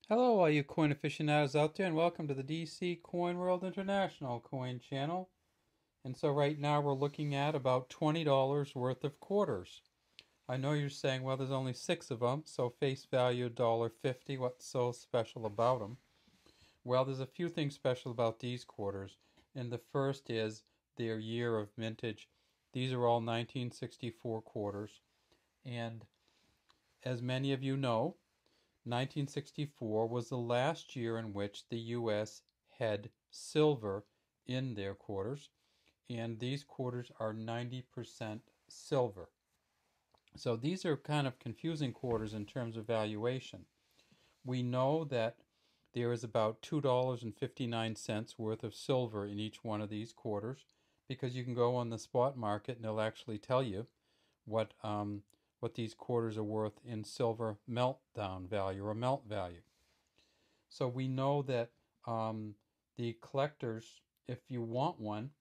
Hello, all you coin aficionados out there, and welcome to the DC Coin World International Coin Channel. And so right now we're looking at about $20 worth of quarters. I know you're saying, well, there's only 6 of them, so face value $1.50. What's so special about them? Well, there's a few things special about these quarters. And the first is their year of mintage. These are all 1964 quarters. And as many of you know, 1964 was the last year in which the U.S. had silver in their quarters, and these quarters are 90% silver. So these are kind of confusing quarters in terms of valuation. We know that there is about $2.59 worth of silver in each one of these quarters, because you can go on the spot market and they'll actually tell you what these quarters are worth in silver meltdown value or melt value. So we know that the collectors, if you want one,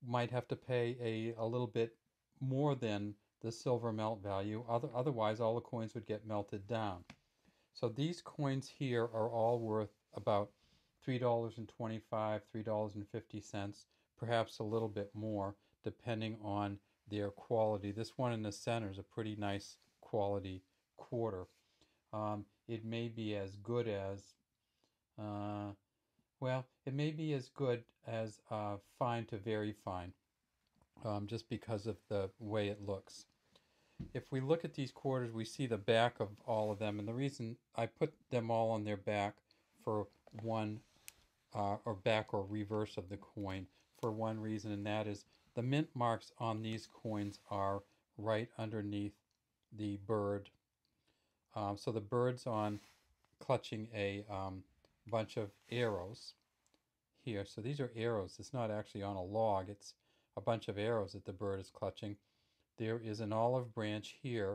might have to pay a little bit more than the silver melt value. Otherwise, all the coins would get melted down. So these coins here are all worth about $3.25, $3.50, perhaps a little bit more, depending on their quality. This one in the center is a pretty nice quality quarter. It may be as good as, it may be as good as fine to very fine, just because of the way it looks. If we look at these quarters, we see the back of all of them, and the reason I put them all on their back for one, or back or reverse of the coin, for one reason, and that is the mint marks on these coins are right underneath the bird. So the bird's on clutching a bunch of arrows here. So these are arrows. It's not actually on a log. It's a bunch of arrows that the bird is clutching. There is an olive branch here.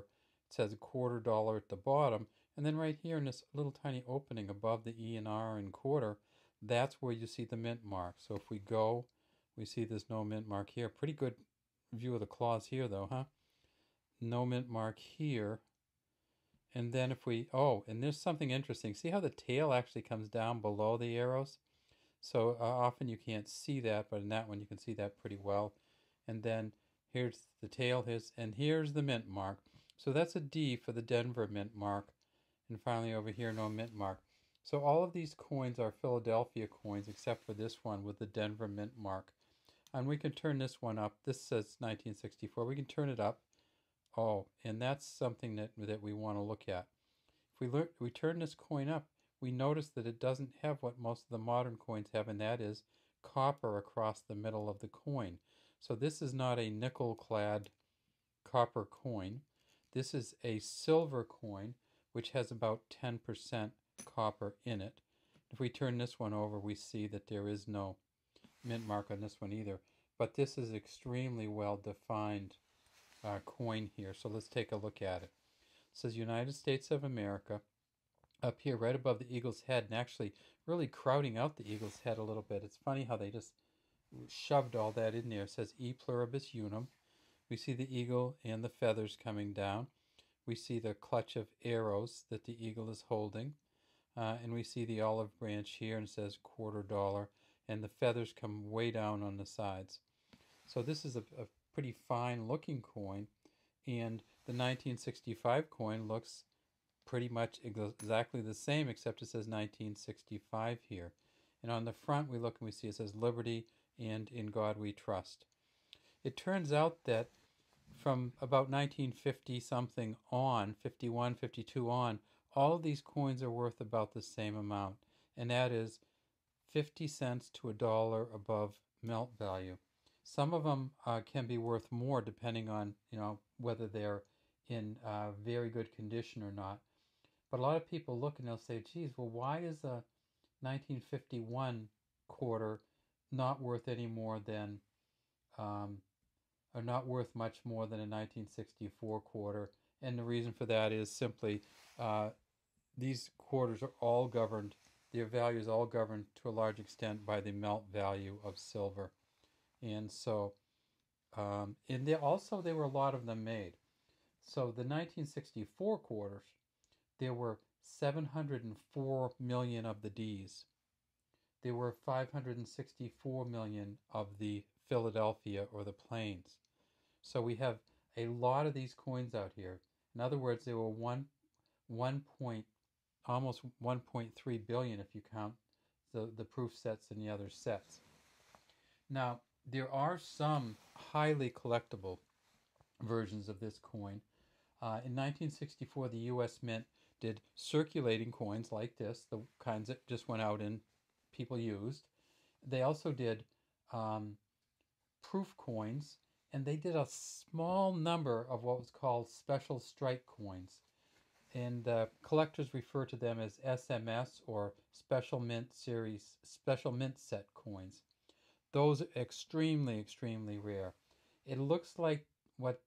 It says $0.25 at the bottom. And then right here in this little tiny opening above the E and R and quarter, that's where you see the mint mark. So if we go, we see there's no mint mark here. Pretty good view of the claws here though, huh? No mint mark here. And then if we, and there's something interesting. See how the tail actually comes down below the arrows? So often you can't see that, but in that one you can see that pretty well. And then here's the tail, here's the mint mark. So that's a D for the Denver mint mark. And finally over here, no mint mark. So all of these coins are Philadelphia coins, except for this one with the Denver mint mark. And we can turn this one up. This says 1964. We can turn it up. Oh, and that's something that we want to look at. If we turn this coin up, we notice that it doesn't have what most of the modern coins have, and that is copper across the middle of the coin. So this is not a nickel-clad copper coin. This is a silver coin, which has about 10% copper in it. If we turn this one over, we see that there is no mint mark on this one either. But this is extremely well-defined coin here. So let's take a look at it. It says United States of America up here right above the eagle's head, and actually really crowding out the eagle's head a little bit. It's funny how they just shoved all that in there. It says E pluribus unum. We see the eagle and the feathers coming down. We see the clutch of arrows that the eagle is holding. And we see the olive branch here, and it says $0.25, and the feathers come way down on the sides. So this is a pretty fine looking coin, and the 1965 coin looks pretty much exactly the same, except it says 1965 here. And on the front we look and we see it says Liberty and In God We Trust. It turns out that from about 1950 something on, 51, 52 on, all of these coins are worth about the same amount, and that is 50 cents to $1 above melt value. Some of them can be worth more depending on, whether they're in very good condition or not. But a lot of people look and they'll say, geez, well, why is a 1951 quarter not worth any more than, or not worth much more than a 1964 quarter? And the reason for that is simply these quarters are all governed, their value is all governed to a large extent by the melt value of silver. And so, and there were a lot of them made. So the 1964 quarters, there were 704 million of the Ds. There were 564 million of the Philadelphia or the Plains. So we have a lot of these coins out here. In other words, there were almost 1.3 billion if you count the proof sets and the other sets. Now, there are some highly collectible versions of this coin. In 1964, the U.S. Mint did circulating coins like this, the kinds that just went out and people used. They also did proof coins, and they did a small number of what was called special strike coins. And collectors refer to them as SMS, or Special Mint Series, Special Mint Set coins. Those are extremely, extremely rare. It looks like what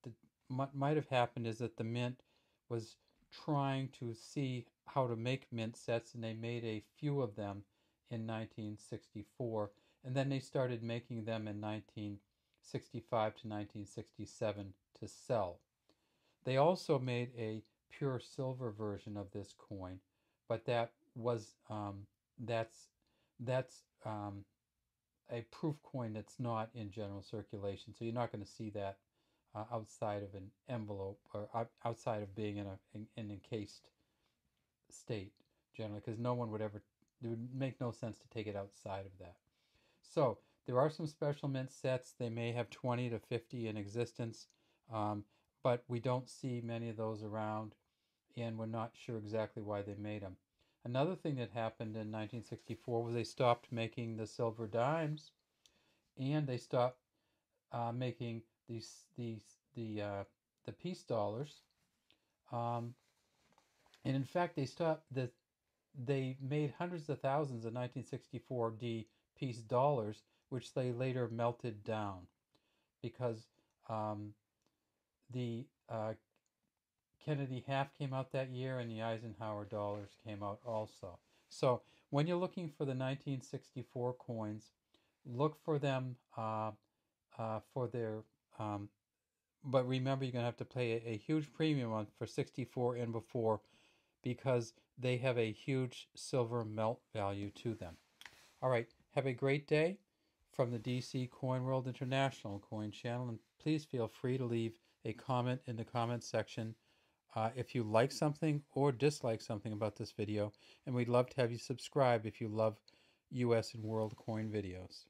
might have happened is that the Mint was trying to see how to make mint sets, and they made a few of them in 1964, and then they started making them in 1965 to 1967 to sell. They also made a pure silver version of this coin, but that was that's a proof coin that's not in general circulation, so you're not going to see that outside of an envelope or outside of being in an encased state generally, because no one would ever, it would make no sense to take it outside of that. So there are some special mint sets. They may have 20 to 50 in existence, but we don't see many of those around, and we're not sure exactly why they made them. Another thing that happened in 1964 was they stopped making the silver dimes, and they stopped making the piece dollars, and in fact they made hundreds of thousands of 1964 D piece dollars, which they later melted down because the Kennedy half came out that year, and the Eisenhower dollars came out also. So when you're looking for the 1964 coins, look for them for their but remember, you're going to have to pay a huge premium on for 64 and before, because they have a huge silver melt value to them. All right, have a great day from the DC Coin World International Coin Channel, and please feel free to leave a comment in the comment section if you like something or dislike something about this video, and we'd love to have you subscribe if you love US and world coin videos.